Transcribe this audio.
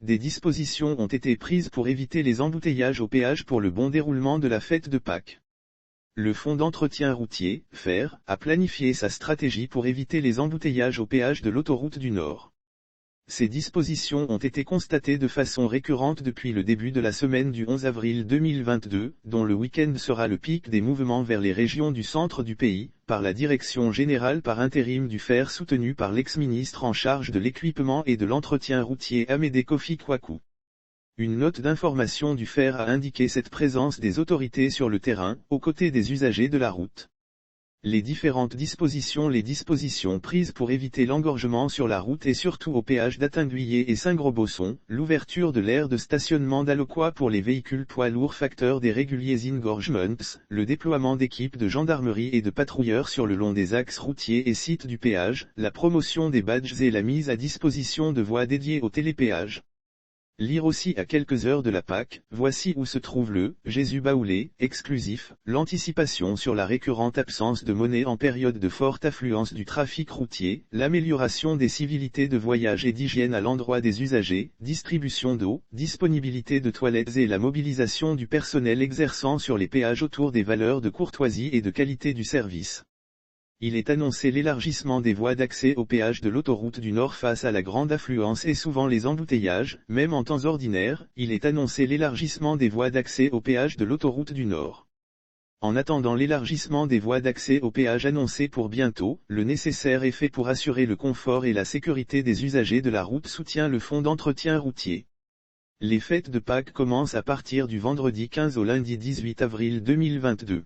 des dispositions ont été prises pour éviter les embouteillages au péage pour le bon déroulement de la fête de Pâques. Le Fonds d'entretien routier, FER, a planifié sa stratégie pour éviter les embouteillages au péage de l'autoroute du Nord. Ces dispositions ont été constatées de façon récurrente depuis le début de la semaine du 11 avril 2022, dont le week-end sera le pic des mouvements vers les régions du centre du pays, par la Direction générale par intérim du FER soutenue par l'ex-ministre en charge de l'équipement et de l'entretien routier Amédée Kofi Kwaku. Une note d'information du FER a indiqué cette présence des autorités sur le terrain, aux côtés des usagers de la route. Les dispositions prises pour éviter l'engorgement sur la route et surtout au péage d'Attinguier et Saint-Grosbosson, l'ouverture de l'aire de stationnement d'Aloquois pour les véhicules poids lourds facteur des réguliers engorgements, le déploiement d'équipes de gendarmerie et de patrouilleurs sur le long des axes routiers et sites du péage, la promotion des badges et la mise à disposition de voies dédiées au télépéage. Lire aussi à quelques heures de la Pâques, voici où se trouve le « Jésus baoulé » exclusif, l'anticipation sur la récurrente absence de monnaie en période de forte affluence du trafic routier, l'amélioration des civilités de voyage et d'hygiène à l'endroit des usagers, distribution d'eau, disponibilité de toilettes et la mobilisation du personnel exerçant sur les péages autour des valeurs de courtoisie et de qualité du service. Il est annoncé l'élargissement des voies d'accès au péage de l'autoroute du Nord face à la grande affluence et souvent les embouteillages, même en temps ordinaire, il est annoncé l'élargissement des voies d'accès au péage de l'autoroute du Nord. En attendant l'élargissement des voies d'accès au péage annoncé pour bientôt, le nécessaire est fait pour assurer le confort et la sécurité des usagers de la route, soutient le Fonds d'entretien routier. Les fêtes de Pâques commencent à partir du vendredi 15 au lundi 18 avril 2022.